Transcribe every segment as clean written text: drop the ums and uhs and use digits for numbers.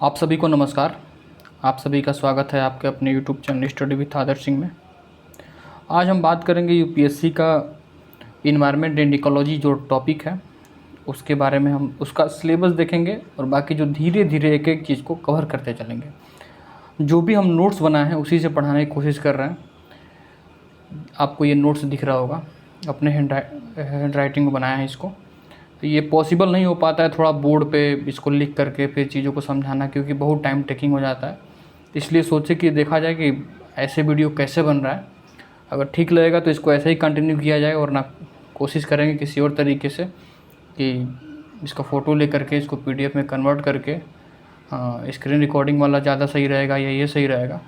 आप सभी को नमस्कार। आप सभी का स्वागत है आपके अपने यूट्यूब चैनल स्टडी विथ आदर्श सिंह में। आज हम बात करेंगे यूपीएससी का इन्वायरमेंट एंड इकोलॉजी जो टॉपिक है उसके बारे में। हम उसका सिलेबस देखेंगे और बाकी जो धीरे धीरे एक एक चीज़ को कवर करते चलेंगे। जो भी हम नोट्स बनाए हैं उसी से पढ़ाने की कोशिश कर रहे हैं। आपको ये नोट्स दिख रहा होगा, अपने हैंड राइटिंग में बनाया है इसको। तो ये पॉसिबल नहीं हो पाता है थोड़ा बोर्ड पे इसको लिख करके फिर चीज़ों को समझाना, क्योंकि बहुत टाइम टेकिंग हो जाता है। इसलिए सोचे कि देखा जाए कि ऐसे वीडियो कैसे बन रहा है। अगर ठीक लगेगा तो इसको ऐसे ही कंटिन्यू किया जाए, और ना कोशिश करेंगे किसी और तरीके से कि इसका फ़ोटो ले करके इसको पीडीएफ में कन्वर्ट करके स्क्रीन रिकॉर्डिंग वाला ज़्यादा सही रहेगा या ये सही रहेगा,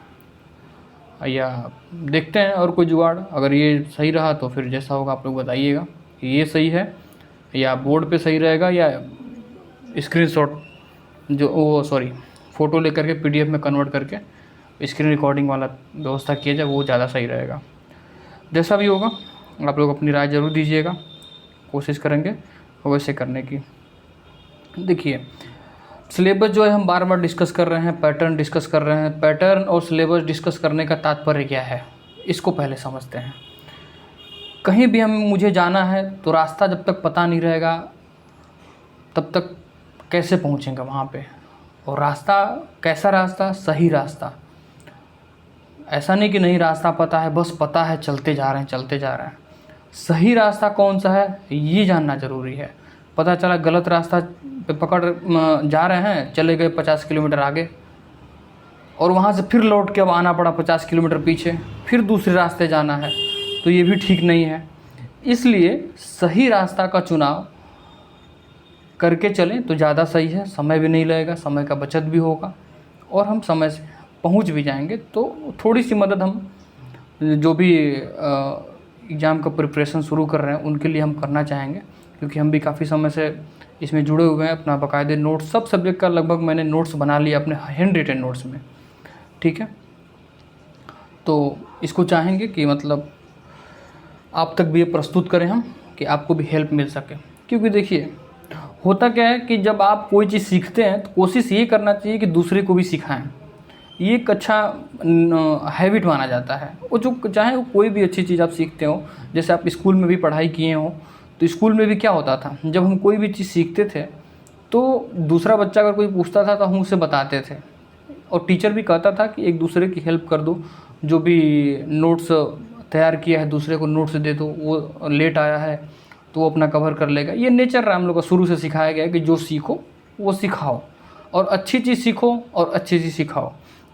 या देखते हैं और कोई जुगाड़। अगर ये सही रहा तो फिर जैसा होगा आप लोग बताइएगा कि ये सही है या बोर्ड पे सही रहेगा या स्क्रीनशॉट फ़ोटो लेकर के पीडीएफ में कन्वर्ट करके स्क्रीन रिकॉर्डिंग वाला व्यवस्था किया जाए, वो ज़्यादा सही रहेगा। जैसा भी होगा आप लोग अपनी राय ज़रूर दीजिएगा, कोशिश करेंगे वैसे करने की। देखिए, सिलेबस जो है हम बार बार डिस्कस कर रहे हैं, पैटर्न डिस्कस कर रहे हैं। पैटर्न और सिलेबस डिस्कस करने का तात्पर्य क्या है, इसको पहले समझते हैं। कहीं भी मुझे जाना है तो रास्ता जब तक पता नहीं रहेगा तब तक कैसे पहुँचेंगे वहाँ पे। और रास्ता कैसा रास्ता, सही रास्ता। ऐसा नहीं कि नहीं रास्ता पता है, बस पता है चलते जा रहे हैं। सही रास्ता कौन सा है ये जानना ज़रूरी है। पता चला गलत रास्ता पे पकड़ जा रहे हैं, चले गए 50 किलोमीटर आगे और वहाँ से फिर लौट के अब आना पड़ा 50 किलोमीटर पीछे, फिर दूसरे रास्ते जाना है, तो ये भी ठीक नहीं है। इसलिए सही रास्ता का चुनाव करके चलें तो ज़्यादा सही है। समय भी नहीं लगेगा, समय का बचत भी होगा और हम समय से पहुंच भी जाएंगे। तो थोड़ी सी मदद हम जो भी एग्ज़ाम का प्रिपरेशन शुरू कर रहे हैं उनके लिए हम करना चाहेंगे, क्योंकि हम भी काफ़ी समय से इसमें जुड़े हुए हैं। अपना बाकायदे नोट्स, सब सब्जेक्ट का लगभग मैंने नोट्स बना लिया अपने हैंड रिटन नोट्स में, ठीक है। तो इसको चाहेंगे कि मतलब आप तक भी ये प्रस्तुत करें हम, कि आपको भी हेल्प मिल सके। क्योंकि देखिए, होता क्या है कि जब आप कोई चीज़ सीखते हैं तो कोशिश ये करना चाहिए कि दूसरे को भी सिखाएं। ये एक अच्छा हैबिट माना जाता है। वो जो चाहे वो कोई भी अच्छी चीज़ आप सीखते हो, जैसे आप स्कूल में भी पढ़ाई किए हो, तो स्कूल में भी क्या होता था, जब हम कोई भी चीज़ सीखते थे तो दूसरा बच्चा अगर कोई पूछता था तो हम उसे बताते थे। और टीचर भी कहता था कि एक दूसरे की हेल्प कर दो, जो भी नोट्स तैयार किया है दूसरे को नोट्स दे दो, वो लेट आया है तो वो अपना कवर कर लेगा। ये नेचर रहा हम लोग का, शुरू से सिखाया गया है कि जो सीखो वो सिखाओ, और अच्छी चीज़ सीखो और अच्छी चीज़ सिखाओ।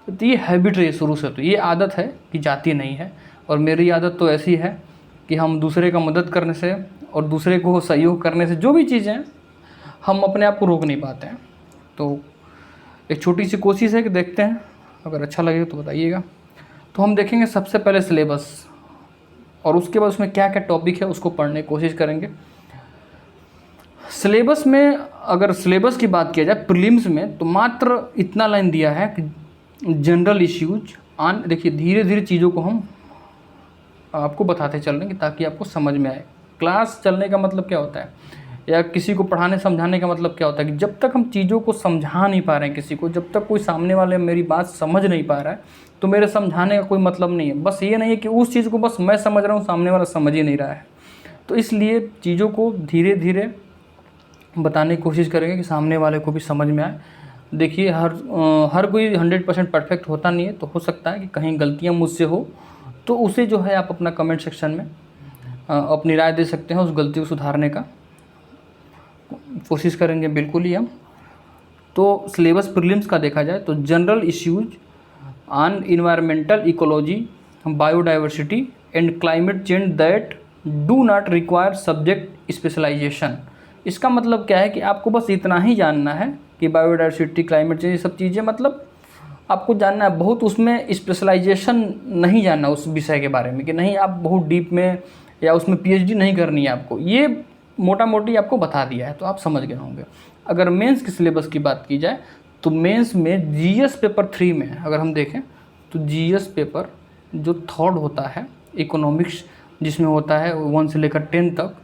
तो ये हैबिट रही शुरू से, तो ये आदत है कि जाती नहीं है। और मेरी आदत तो ऐसी है कि हम दूसरे का मदद करने से और दूसरे को सहयोग करने से जो भी चीज़ें हम अपने आप को रोक नहीं पाते हैं। तो एक छोटी सी कोशिश है कि देखते हैं, अगर अच्छा लगे तो बताइएगा। तो हम देखेंगे सबसे पहले सिलेबस, और उसके बाद उसमें क्या क्या टॉपिक है उसको पढ़ने की कोशिश करेंगे। सिलेबस में अगर सिलेबस की बात किया जाए प्रीलिम्स में, तो मात्र इतना लाइन दिया है कि जनरल इश्यूज ऑन। देखिए, धीरे धीरे चीज़ों को हम आपको बताते चल रहे हैं ताकि आपको समझ में आए। क्लास चलने का मतलब क्या होता है, या किसी को पढ़ाने समझाने का मतलब क्या होता है, कि जब तक हम चीज़ों को समझा नहीं पा रहे हैं किसी को, जब तक कोई सामने वाले मेरी बात समझ नहीं पा रहा है, तो मेरे समझाने का कोई मतलब नहीं है। बस ये नहीं है कि उस चीज़ को बस मैं समझ रहा हूँ, सामने वाला समझ ही नहीं रहा है। तो इसलिए चीज़ों को धीरे धीरे बताने की कोशिश करेंगे कि सामने वाले को भी समझ में आए। देखिए, हर कोई 100% परफेक्ट होता नहीं है, तो हो सकता है कि कहीं गलतियाँ मुझसे हो, तो उसे जो है आप अपना कमेंट सेक्शन में अपनी राय दे सकते हैं। उस गलती को सुधारने का कोशिश करेंगे बिल्कुल ही हम। तो सिलेबस प्रीलिम्स का देखा जाए तो general issues on environmental ecology, biodiversity and climate change that do not require subject specialisation. इसका मतलब क्या है कि आपको बस इतना ही जानना है कि बायोडाइवर्सिटी, क्लाइमेट चेंज, ये सब चीज़ें मतलब आपको जानना है। बहुत उसमें स्पेशलाइजेशन नहीं जानना उस विषय के बारे में, कि नहीं आप बहुत डीप में या उसमें पीएचडी नहीं करनी है आपको। ये मोटा मोटी आपको बता दिया है तो आप समझ गए होंगे। अगर मेंस के सिलेबस की बात की जाए तो मेंस में जीएस पेपर 3 में अगर हम देखें तो जीएस पेपर जो थर्ड होता है, इकोनॉमिक्स जिसमें होता है 1 से लेकर 10 तक,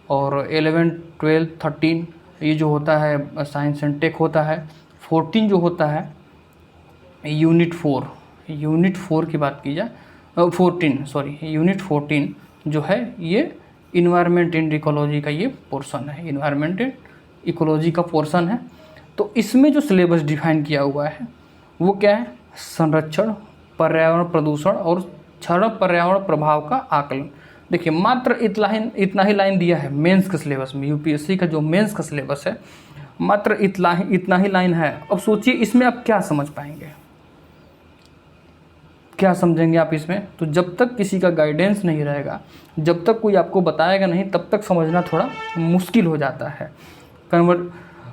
और 11, 12, 13 ये जो होता है साइंस एंड टेक होता है, 14 जो होता है, यूनिट 4 की बात की जाए, 14 सॉरी, यूनिट 14 जो है ये इन्वायरमेंट एंड इकोलॉजी का ये पोर्शन है, इन्वायरमेंट एंड इकोलॉजी का पोर्शन है। तो इसमें जो सिलेबस डिफाइन किया हुआ है वो क्या है, संरक्षण, पर्यावरण प्रदूषण और क्षरण पर्यावरण प्रभाव का आकलन। देखिए मात्र इतना ही लाइन दिया है मेंस के सिलेबस में, यूपीएससी का जो मेंस का सिलेबस है मात्र इतना ही लाइन है। अब सोचिए इसमें आप क्या समझ पाएंगे, क्या समझेंगे आप इसमें? तो जब तक किसी का गाइडेंस नहीं रहेगा, जब तक कोई आपको बताएगा नहीं, तब तक समझना थोड़ा मुश्किल हो जाता है।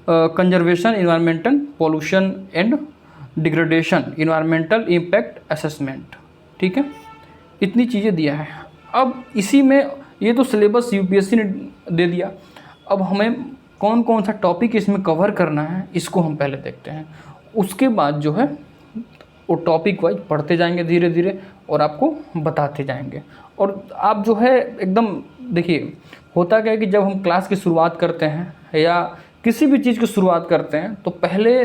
Conservation, environmental pollution and degradation, environmental impact assessment, ठीक है, इतनी चीज़ें दिया है। अब इसी में ये तो सिलेबस यूपीएससी ने दे दिया, अब हमें कौन कौन सा टॉपिक इसमें कवर करना है इसको हम पहले देखते हैं। उसके बाद जो है वो टॉपिक वाइज पढ़ते जाएंगे धीरे धीरे और आपको बताते जाएंगे। और आप जो है एकदम देखिए, होता क्या है कि जब हम क्लास की शुरुआत करते हैं या किसी भी चीज़ की शुरुआत करते हैं तो पहले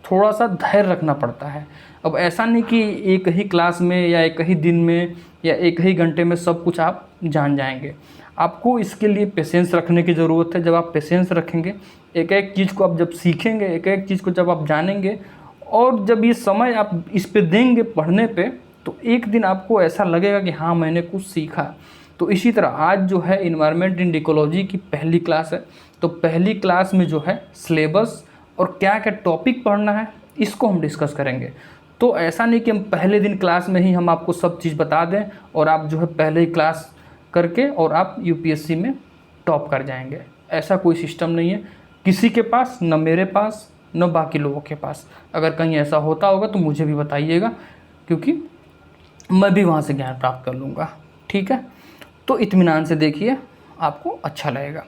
थोड़ा सा धैर्य रखना पड़ता है। अब ऐसा नहीं कि एक ही क्लास में या एक ही दिन में या एक ही घंटे में सब कुछ आप जान जाएंगे। आपको इसके लिए पेशेंस रखने की ज़रूरत है। जब आप पेशेंस रखेंगे, एक एक चीज़ को आप जब सीखेंगे, एक एक चीज़ को जब आप जानेंगे और जब ये समय आप इस पे देंगे पढ़ने पे, तो एक दिन आपको ऐसा लगेगा कि हाँ मैंने कुछ सीखा। तो इसी तरह आज जो है इन्वायरमेंट एंड इकोलॉजी की पहली क्लास है। तो पहली क्लास में जो है सिलेबस और क्या क्या टॉपिक पढ़ना है इसको हम डिस्कस करेंगे। तो ऐसा नहीं कि हम पहले दिन क्लास में ही हम आपको सब चीज़ बता दें और आप जो है पहले ही क्लास करके और आप यूपीएससी में टॉप कर जाएंगे। ऐसा कोई सिस्टम नहीं है किसी के पास, न मेरे पास, न बाकी लोगों के पास। अगर कहीं ऐसा होता होगा तो मुझे भी बताइएगा, क्योंकि मैं भी वहाँ से ज्ञान प्राप्त कर लूँगा, ठीक है। तो इत्मीनान से देखिए, आपको अच्छा लगेगा।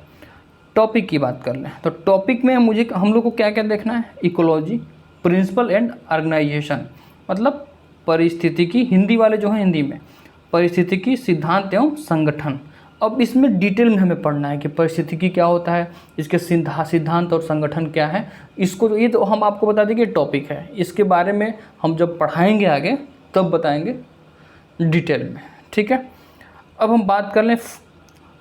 टॉपिक की बात कर लें तो टॉपिक में हम लोग को क्या क्या देखना है, इकोलॉजी, प्रिंसिपल एंड ऑर्गेनाइजेशन, मतलब परिस्थितिकी, हिंदी वाले जो हैं हिंदी में परिस्थितिकी, सिद्धांत एवं संगठन। अब इसमें डिटेल में हमें पढ़ना है कि परिस्थितिकी क्या होता है, इसके सिद्धांत और संगठन क्या है। इसको ये तो हम आपको बता दें कि टॉपिक है, इसके बारे में हम जब पढ़ाएंगे आगे तब बताएंगे डिटेल में, ठीक है। अब हम बात कर लें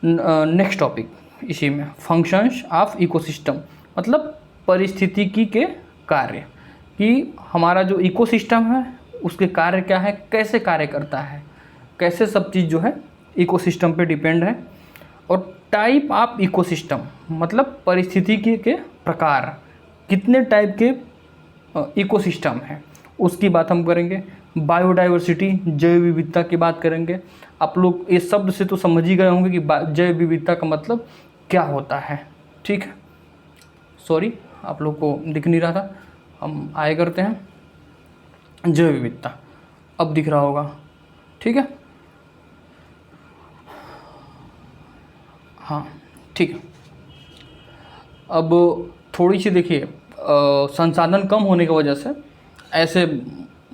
नेक्स्ट टॉपिक इसी में, फंक्शंस ऑफ इकोसिस्टम, मतलब परिस्थितिकी के कार्य, कि हमारा जो इकोसिस्टम है उसके कार्य क्या है, कैसे कार्य करता है, कैसे सब चीज़ जो है इकोसिस्टम पे डिपेंड है। और टाइप ऑफ इकोसिस्टम, मतलब परिस्थितिकी के प्रकार, कितने टाइप के इकोसिस्टम हैं उसकी बात हम करेंगे। बायोडाइवर्सिटी, जैव विविधता की बात करेंगे। आप लोग इस शब्द से तो समझ ही गए होंगे कि जैव विविधता का मतलब क्या होता है, ठीक है। सॉरी आप लोग को दिख नहीं रहा था, हम आए करते हैं जैव विविधता, अब दिख रहा होगा, ठीक है। हाँ ठीक है। अब थोड़ी सी देखिए, संसाधन कम होने की वजह से ऐसे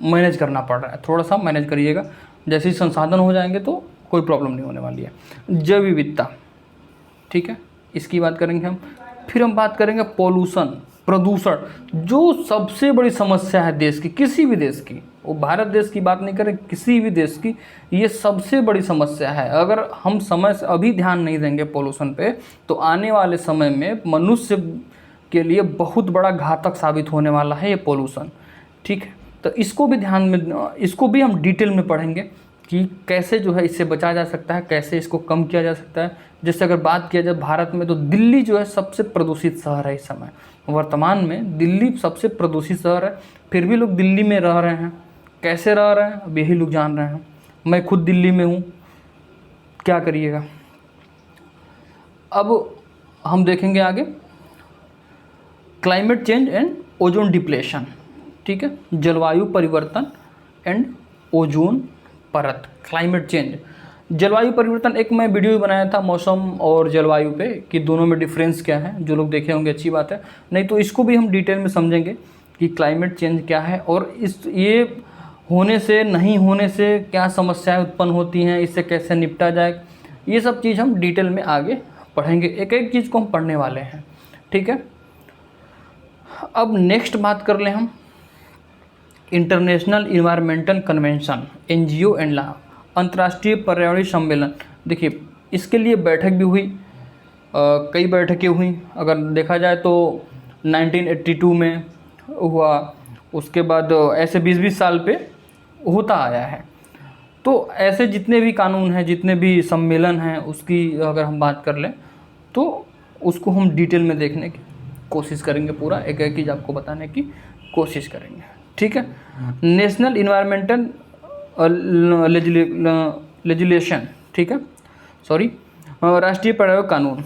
मैनेज करना पड़ रहा है, थोड़ा सा मैनेज करिएगा। जैसे ही संसाधन हो जाएंगे तो कोई प्रॉब्लम नहीं होने वाली है। जैव विविधता, ठीक है, इसकी बात करेंगे हम। फिर हम बात करेंगे पॉल्यूशन, प्रदूषण, जो सबसे बड़ी समस्या है देश की, किसी भी देश की, वो भारत देश की बात नहीं करें, किसी भी देश की, ये सबसे बड़ी समस्या है। अगर हम समय से अभी ध्यान नहीं देंगे पॉल्यूशन पे तो आने वाले समय में मनुष्य के लिए बहुत बड़ा घातक साबित होने वाला है ये पॉल्यूशन, ठीक है। तो इसको भी ध्यान में, इसको भी हम डिटेल में पढ़ेंगे कि कैसे जो है इससे बचा जा सकता है, कैसे इसको कम किया जा सकता है। जैसे अगर बात किया जाए भारत में तो दिल्ली जो है सबसे प्रदूषित शहर है इस समय, वर्तमान में दिल्ली सबसे प्रदूषित शहर है। फिर भी लोग दिल्ली में रह रहे हैं, कैसे रह रहे हैं अब यही लोग जान रहे हैं। मैं खुद दिल्ली में हूँ, क्या करिएगा। अब हम देखेंगे आगे climate change and ozone depletion, ठीक है, जलवायु परिवर्तन एंड ओजोन परत, क्लाइमेट चेंज, जलवायु परिवर्तन। एक मैं वीडियो भी बनाया था मौसम और जलवायु पे कि दोनों में डिफरेंस क्या है, जो लोग देखे होंगे अच्छी बात है, नहीं तो इसको भी हम डिटेल में समझेंगे कि क्लाइमेट चेंज क्या है और ये होने से नहीं होने से क्या समस्याएं उत्पन्न होती हैं, इससे कैसे निपटा जाए, ये सब चीज़ हम डिटेल में आगे पढ़ेंगे। एक एक चीज़ को हम पढ़ने वाले हैं, ठीक है। अब नेक्स्ट बात कर लें हम international environmental convention NGO and law, अंतर्राष्ट्रीय पर्यावरणीय सम्मेलन। देखिए इसके लिए बैठक भी हुई, कई बैठकें हुई। अगर देखा जाए तो 1982 में हुआ, उसके बाद ऐसे 20-20 साल पे होता आया है। तो ऐसे जितने भी कानून हैं, जितने भी सम्मेलन हैं, उसकी अगर हम बात कर लें तो उसको हम डिटेल में देखने की कोशिश करेंगे, पूरा एक एक चीज़ आपको बताने की कोशिश करेंगे, ठीक है। नेशनल इन्वायरमेंटल लेजिस्लेशन, ठीक है, सॉरी, राष्ट्रीय पर्यावरण कानून,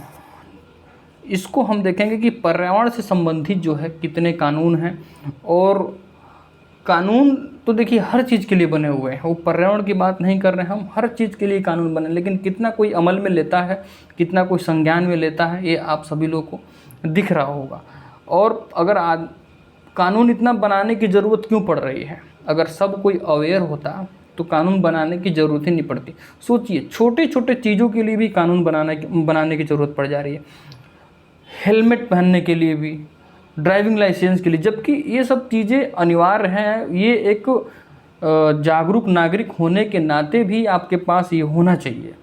इसको हम देखेंगे कि पर्यावरण से संबंधित जो है कितने कानून हैं। और कानून तो देखिए हर चीज़ के लिए बने हुए हैं, वो पर्यावरण की बात नहीं कर रहे हैं हम, हर चीज़ के लिए कानून बने, लेकिन कितना कोई अमल में लेता है, कितना कोई संज्ञान में लेता है, ये आप सभी लोगों को दिख रहा होगा। और अगर कानून इतना बनाने की ज़रूरत क्यों पड़ रही है? अगर सब कोई अवेयर होता तो कानून बनाने की ज़रूरत ही नहीं पड़ती। सोचिए छोटे छोटे चीज़ों के लिए भी कानून बनाने की ज़रूरत पड़ जा रही है, हेलमेट पहनने के लिए भी, ड्राइविंग लाइसेंस के लिए, जबकि ये सब चीज़ें अनिवार्य हैं। ये एक जागरूक नागरिक होने के नाते भी आपके पास ये होना चाहिए।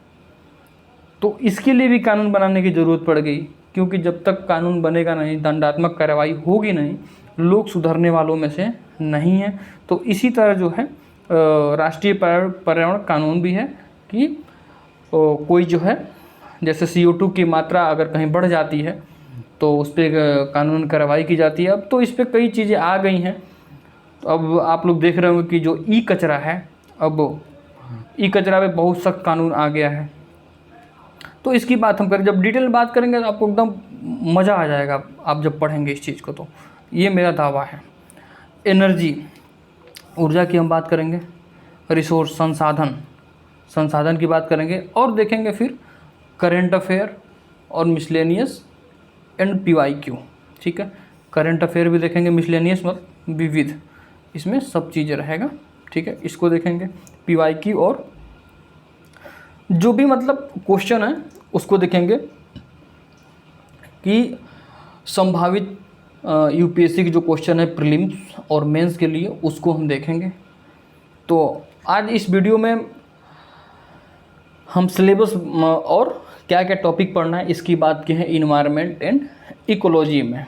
तो इसके लिए भी कानून बनाने की ज़रूरत पड़ गई, क्योंकि जब तक कानून बनेगा नहीं, दंडात्मक कार्रवाई होगी नहीं, लोग सुधरने वालों में से नहीं हैं। तो इसी तरह जो है राष्ट्रीय पर्यावरण कानून भी है कि कोई जो है जैसे CO2 की मात्रा अगर कहीं बढ़ जाती है तो उस पर कानून कार्रवाई की जाती है। अब तो इस पर कई चीज़ें आ गई हैं। तो अब आप लोग देख रहे होंगे कि जो कचरा है, अब कचरा पे बहुत सख्त कानून आ गया है। तो इसकी बात हम करें, जब डिटेल बात करेंगे तो आपको एकदम मज़ा आ जाएगा आप जब पढ़ेंगे इस चीज़ को, तो ये मेरा दावा है। एनर्जी, ऊर्जा की हम बात करेंगे, रिसोर्स, संसाधन की बात करेंगे, और देखेंगे फिर करेंट अफेयर और मिसलेनियस एंड PYQ, ठीक है। करेंट अफेयर भी देखेंगे, मिसलेनियस मतलब विविध, इसमें सब चीज़ें रहेगा, ठीक है। इसको देखेंगे PYQ, और जो भी मतलब क्वेश्चन है उसको देखेंगे कि संभावित UPSC की जो क्वेश्चन है प्रीलिम्स और मेंस के लिए, उसको हम देखेंगे। तो आज इस वीडियो में हम सिलेबस और क्या क्या टॉपिक पढ़ना है इसकी बात की है इन्वायरमेंट एंड इकोलॉजी में।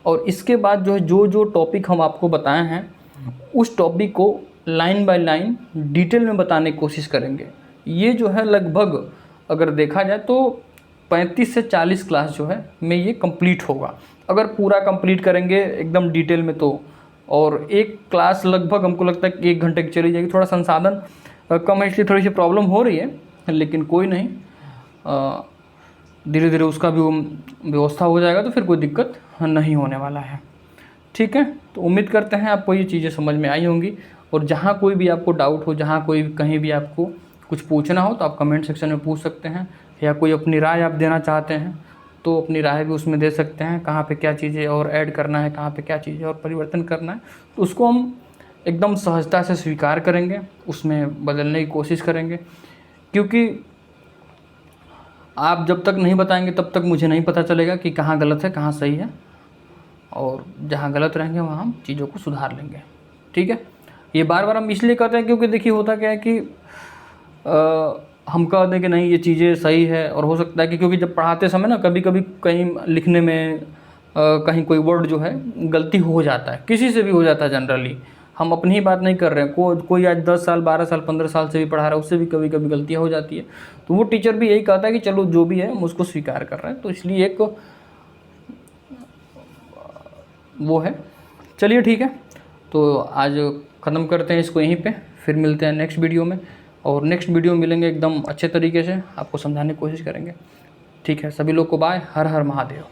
और इसके बाद जो है जो टॉपिक हम आपको बताए हैं उस टॉपिक को लाइन बाय लाइन डिटेल में बताने की कोशिश करेंगे। ये जो है लगभग अगर देखा जाए तो 35 से 40 क्लास जो है में ये कंप्लीट होगा, अगर पूरा कंप्लीट करेंगे एकदम डिटेल में तो। और एक क्लास लगभग हमको लगता है कि 1 घंटे की चली जाएगी। थोड़ा संसाधन कम है इसलिए थोड़ी सी प्रॉब्लम हो रही है, लेकिन कोई नहीं, धीरे धीरे उसका भी व्यवस्था हो जाएगा तो फिर कोई दिक्कत नहीं होने वाला है, ठीक है। तो उम्मीद करते हैं आपको ये चीज़ें समझ में आई होंगी। और जहाँ कोई भी आपको डाउट हो, जहाँ कोई कहीं भी आपको कुछ पूछना हो तो आप कमेंट सेक्शन में पूछ सकते हैं, या कोई अपनी राय आप देना चाहते हैं तो अपनी राय भी उसमें दे सकते हैं, कहाँ पे क्या चीज़ें और ऐड करना है, कहाँ पे क्या चीज़ें और परिवर्तन करना है, तो उसको हम एकदम सहजता से स्वीकार करेंगे, उसमें बदलने की कोशिश करेंगे। क्योंकि आप जब तक नहीं बताएंगे तब तक मुझे नहीं पता चलेगा कि कहाँ गलत है कहाँ सही है, और जहाँ गलत रहेंगे वहाँ हम चीज़ों को सुधार लेंगे, ठीक है। ये बार बार हम इसलिए कहते हैं क्योंकि देखिए होता क्या है कि हम कह दें कि नहीं ये चीज़ें सही है, और हो सकता है कि क्योंकि जब पढ़ाते समय ना कभी कभी कहीं लिखने में कहीं कोई वर्ड जो है गलती हो जाता है, किसी से भी हो जाता है जनरली। हम अपनी ही बात नहीं कर रहे हैं, कोई आज 10 साल 12 साल 15 साल से भी पढ़ा रहा है, उससे भी कभी कभी गलतियाँ हो जाती है। तो वो टीचर भी यही कहता है कि चलो जो भी है हम उसको स्वीकार कर रहे हैं, तो इसलिए एक वो है। चलिए ठीक है, तो आज ख़त्म करते हैं इसको यहीं पे, फिर मिलते हैं नेक्स्ट वीडियो में। और नेक्स्ट वीडियो में मिलेंगे एकदम अच्छे तरीके से आपको समझाने की कोशिश करेंगे, ठीक है। सभी लोग को बाय, हर हर महादेव।